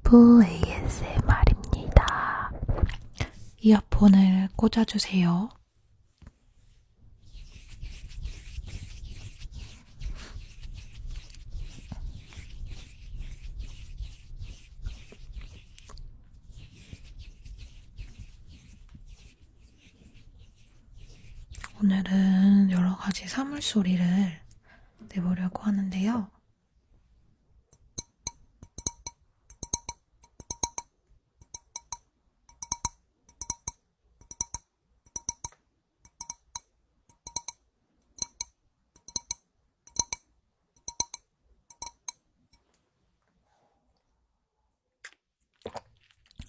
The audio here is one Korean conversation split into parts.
두부ASMR입니다. 이어폰을 꽂아주세요. 오늘은 여러가지 사물소리를 내보려고 하는데요.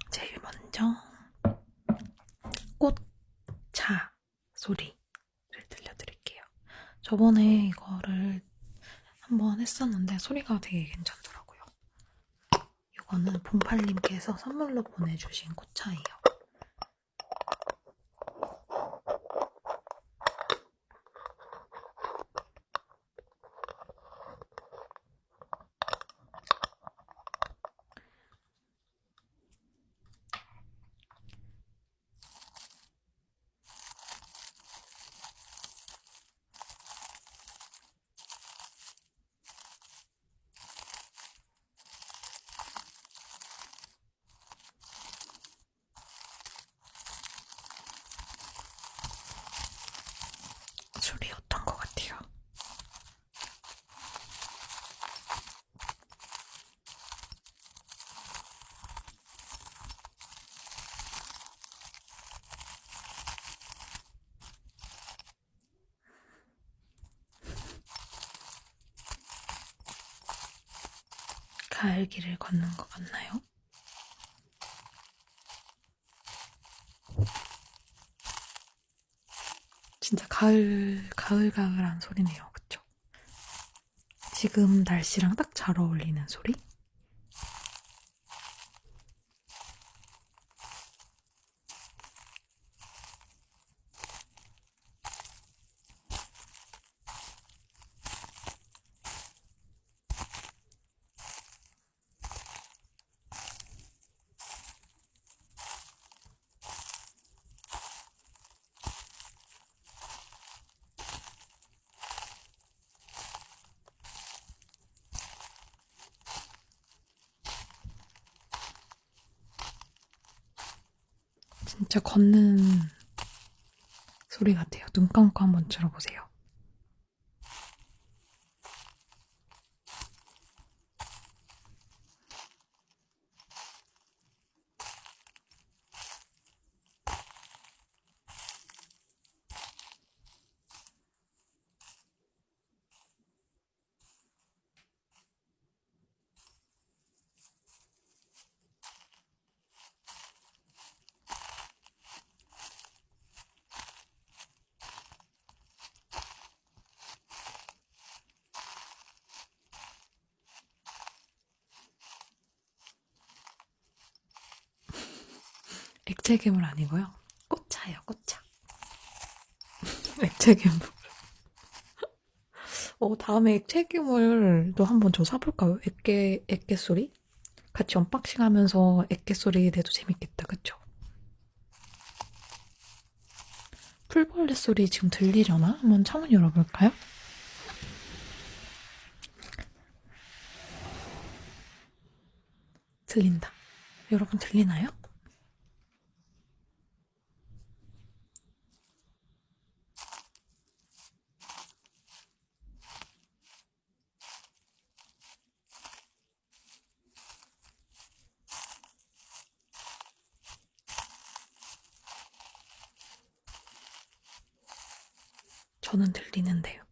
제일 먼저 꽃차 소리를 들려드릴게요. 저번에 이거를 한번 했었는데 소리가 되게 괜찮더라고요. 이거는 봉팔님께서 선물로 보내주신 꽃차예요. 소리 어떤 것 같아요? 가을 길을 걷는 것 같나요? 진짜 가을가을한 소리네요. 그쵸? 지금 날씨랑 딱 잘 어울리는 소리? 진짜 걷는 소리 같아요. 눈 감고 한번 들어보세요. 액체 괴물 아니고요. 꽃차예요, 꽃차. 액체 괴물. 다음에 액체 괴물도 한번 저 사볼까요? 액계 소리? 같이 언박싱 하면서 액계 소리 내도 재밌겠다, 그쵸? 풀벌레 소리 지금 들리려나? 한번 창문 열어볼까요? 들린다. 여러분 들리나요? 저는 들리는데요.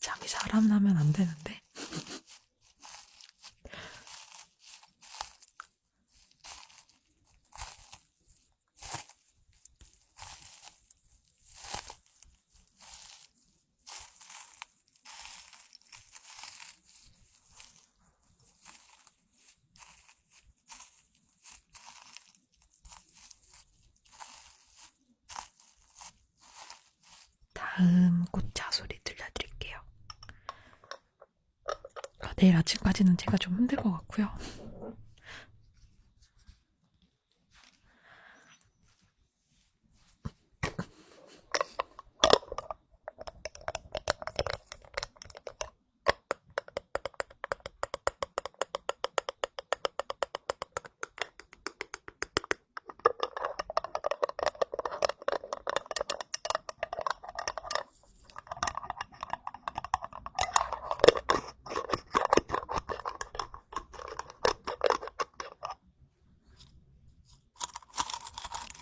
잠이 잘 안 나면 안 되는데. 다음 꽃차 소리 들려드릴게요. 내일 아침까지는 제가 좀 힘들 것 같고요.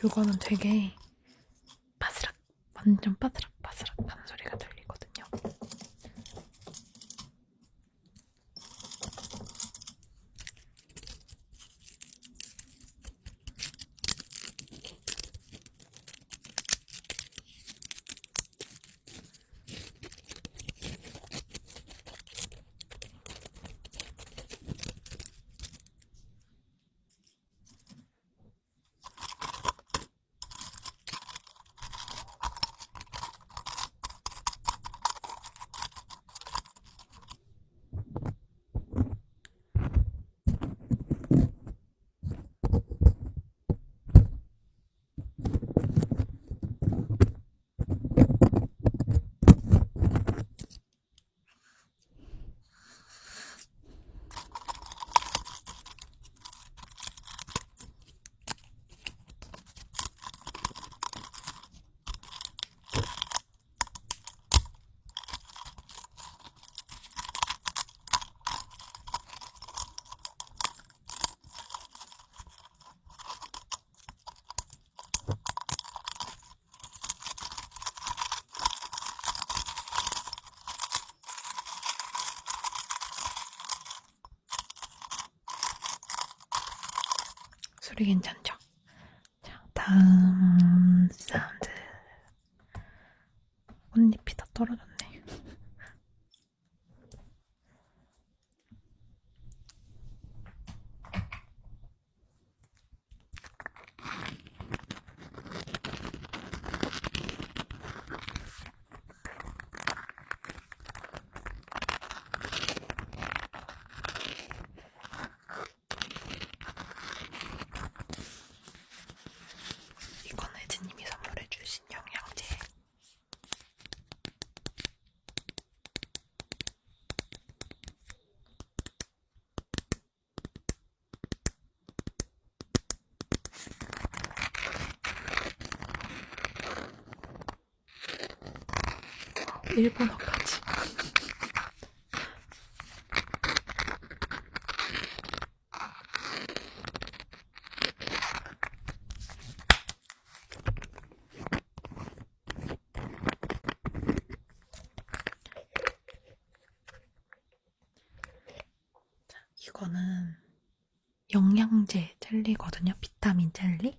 이거는 되게 바스락, 완전 바스락 하는 소리가 들리거든요. 소리 괜찮죠? 자, 다음 사운드. 꽃잎이 다 떨어졌네. 이건 혜진님이 선물해주신 영양제. 일본어까지. 이거는 영양제 젤리거든요. 비타민 젤리.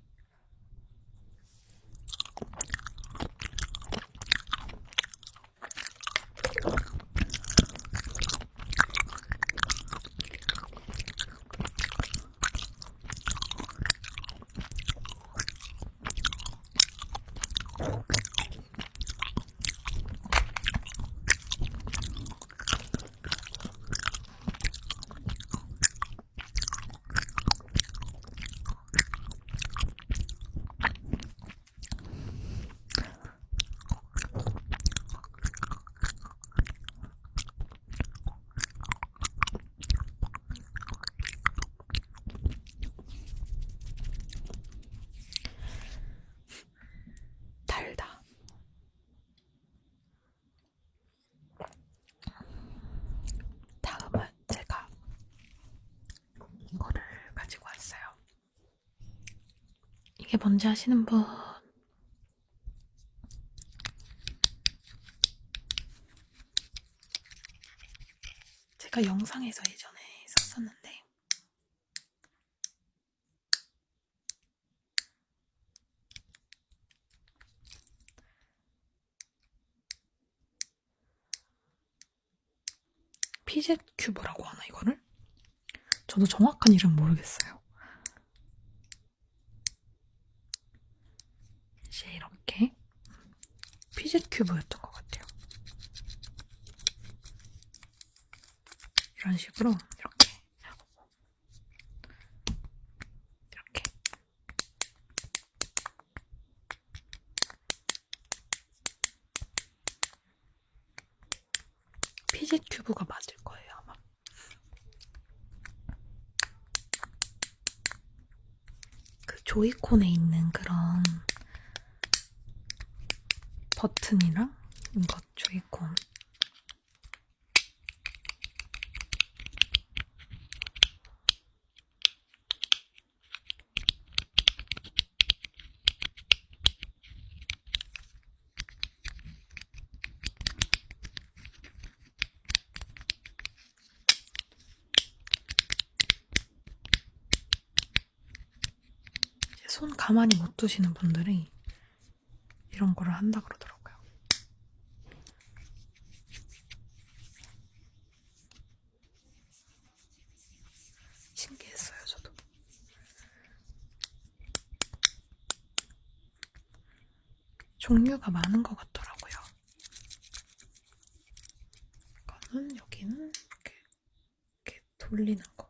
달다. 다음은 제가 이거를 가지고 왔어요. 이게 뭔지 아시는 분? 제가 영상에서 예전에 썼었는데 피젯 큐브라고 하나 이거를? 저도 정확한 이름 모르겠어요. 이제 이렇게 피젯 큐브였던 것 같아요. 이런 식으로 이렇게 피젯 큐브가 맞을 거예요 아마. 그 조이콘에 있는 그런 버튼이랑 이거 조이콘 손 가만히 못 두시는 분들이 이런 거를 한다 그러더라고요. 신기했어요, 저도. 종류가 많은 것 같더라고요. 이거는 여기는 이렇게 돌리는 거.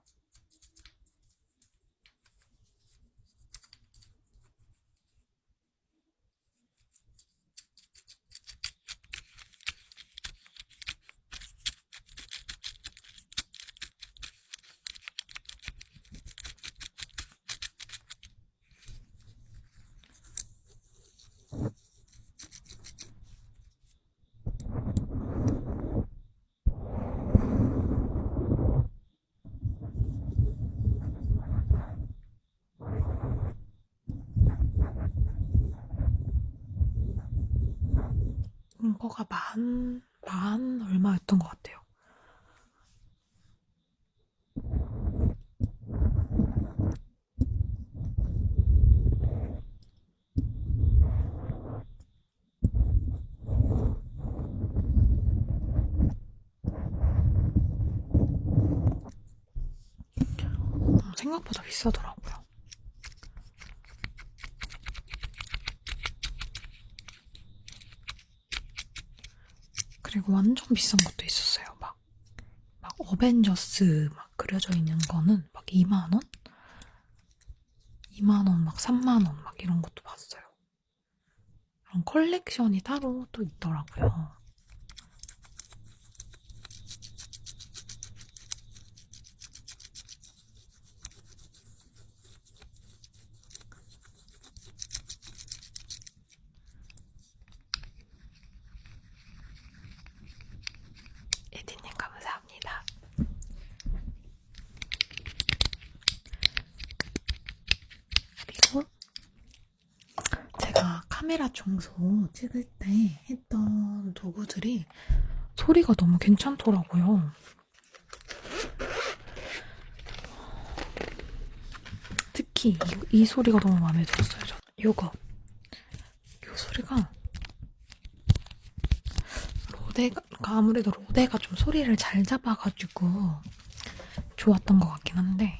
이거가 만 얼마였던 것 같아요. 생각보다 비싸더라고요. 그리고 완전 비싼 것도 있었어요. 막 어벤져스 막 그려져 있는 거는 막 2만원? 2만원, 막 3만원 막 이런 것도 봤어요. 그런 컬렉션이 따로 또 있더라고요. 에디님 감사합니다. 그리고 제가 카메라 청소 찍을 때 했던 도구들이 소리가 너무 괜찮더라고요. 특히 이 소리가 너무 마음에 들었어요. 저는. 이 소리가 아무래도 로데가 좀 소리를 잘 잡아가지고 좋았던 것 같긴 한데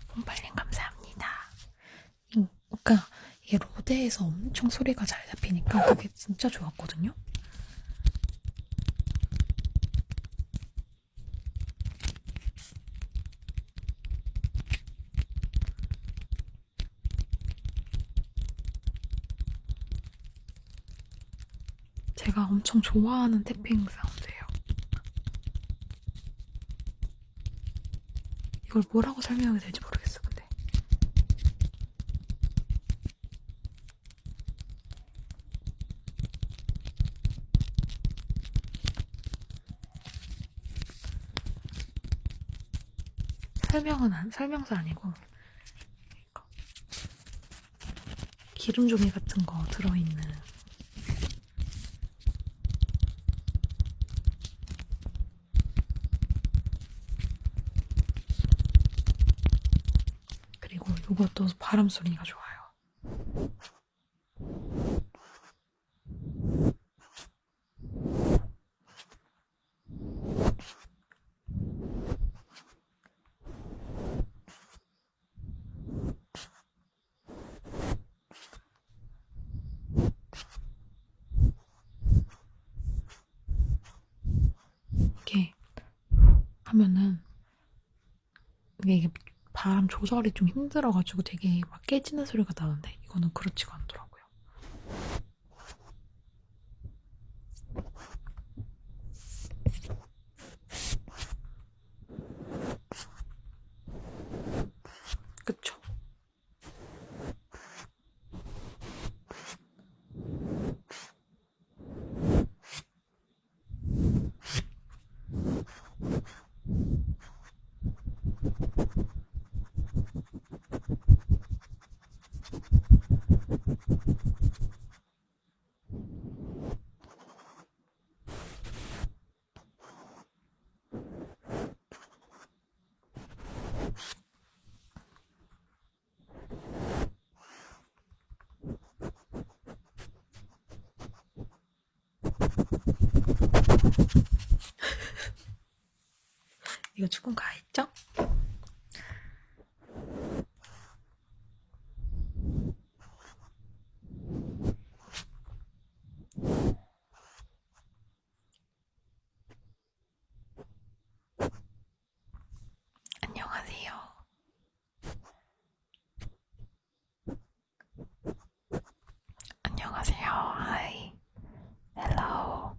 봄빨님 감사합니다. 그러니까 이게 로데에서 엄청 소리가 잘 잡히니까 그게 진짜 좋았거든요. 제가 엄청 좋아하는 태핑 사운드예요. 이걸 뭐라고 설명해야 될지 모르겠어, 근데. 설명서 아니고 이거 기름 종이 같은 거 들어있는 그리고 이것도 바람 소리가 좋아요. 이렇게 하면은 이게 바람 조절이 좀 힘들어가지고 되게 막 깨지는 소리가 나는데 이거는 그렇지가 않더라고요. 그쵸? 이거 조금 가했죠? 안녕하세요. 안녕하세요. Hi. Hello.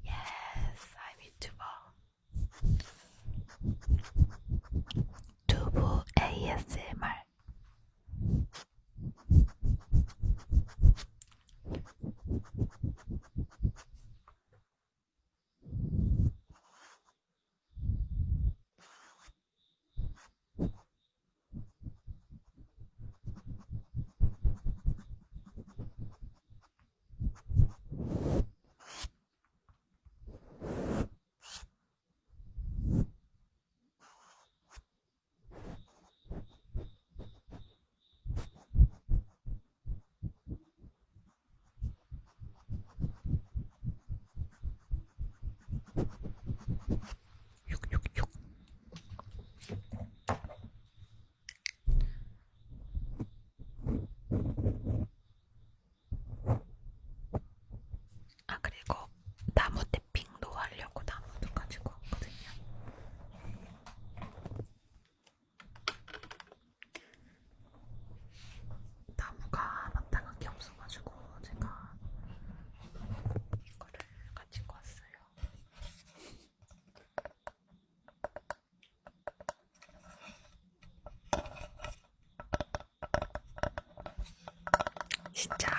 Yes, I'm YouTuber. 두부ASMR. 아, 그리고 나무 탭핑도 하려고 나무도 가지고 왔거든요. 나무가 마땅한 게 없어가지고 제가 이거를 가지고 왔어요. 진짜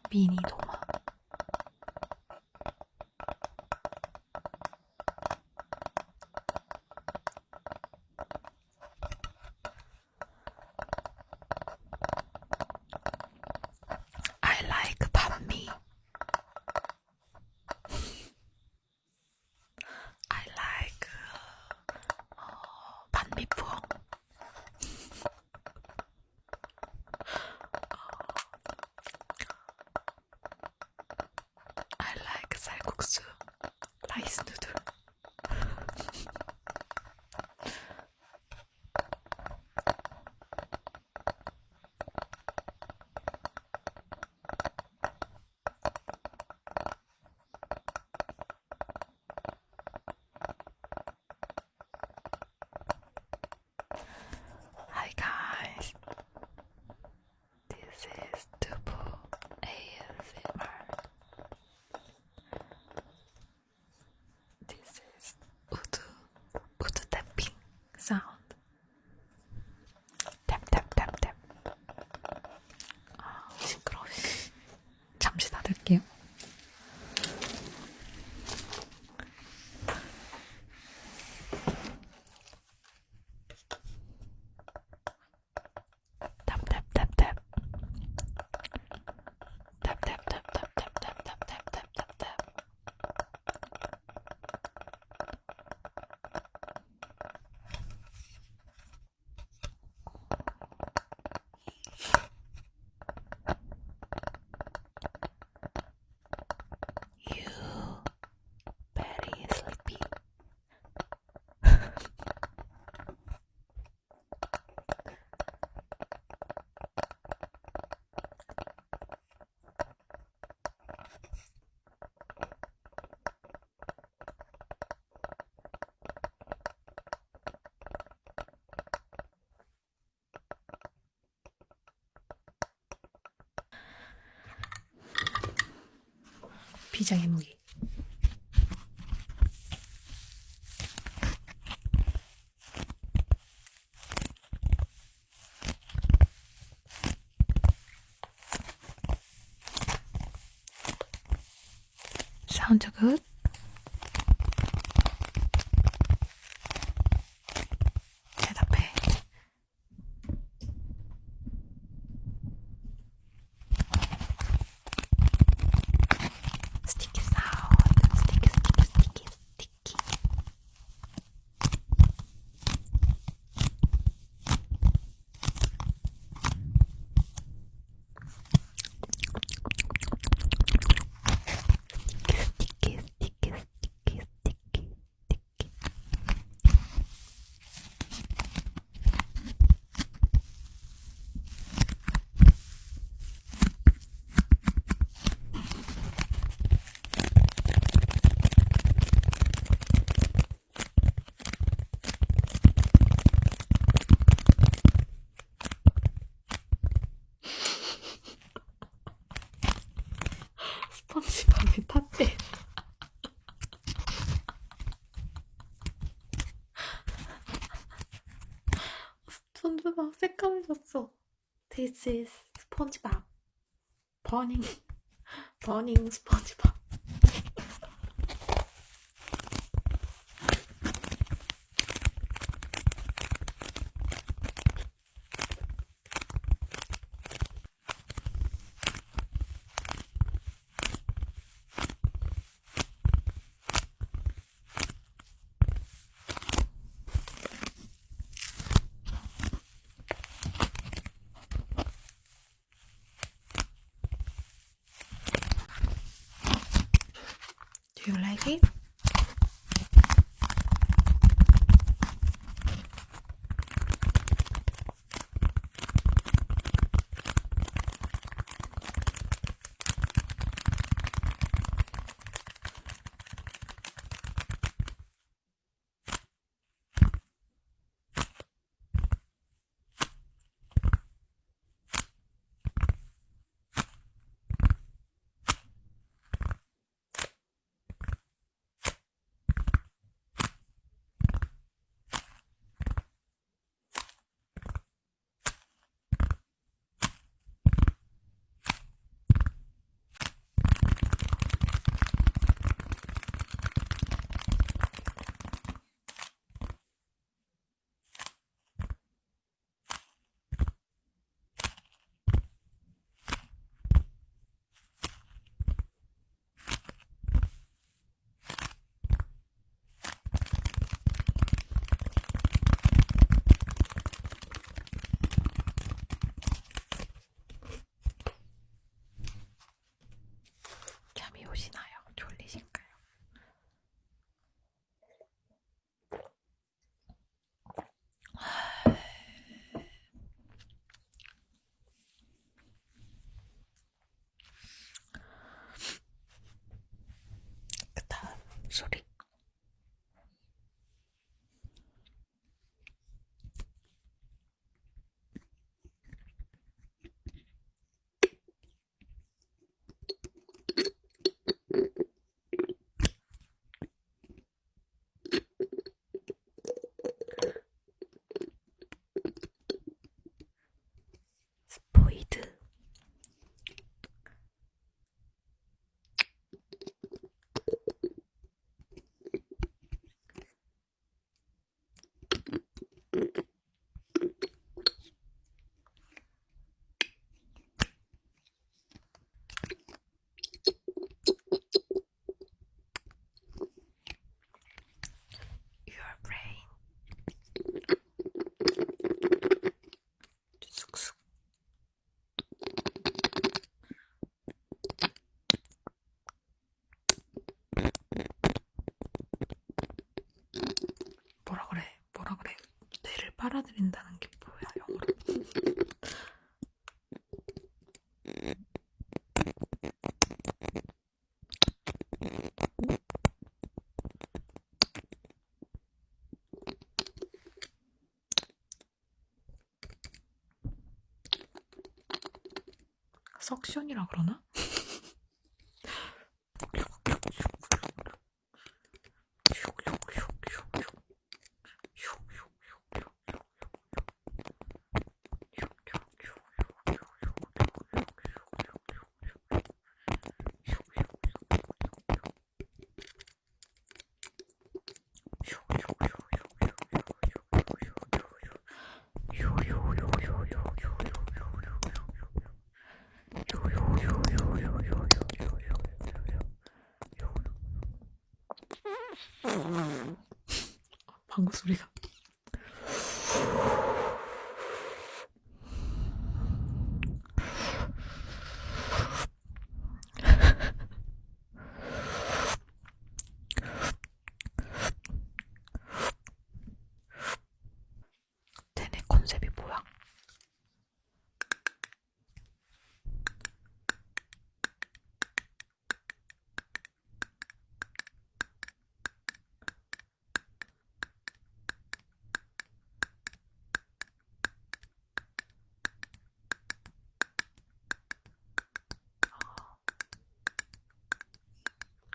미니 도마. I like 반미. I like 반미풍. guys. This is 두부ASMR. This is 우드 탭핑 사운드. 탭. 시끄러워. 잠시 닫을게요. 비장의 무기. Sound good? 대답해. 스티키 사운드. 스티키. 스펀지밥이 탔대. 스펀지밥 새까매졌어. This is 스펀지밥. 버닝 스펀지밥. Do you like it? 빨아들인다는 게 뭐야, 영어로? 석션이라 그러나? 방구 소리가. 쟤네 컨셉이 뭐야?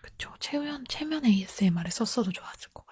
그쵸. 체면 ASMR에 썼어도 좋았을 것 같아.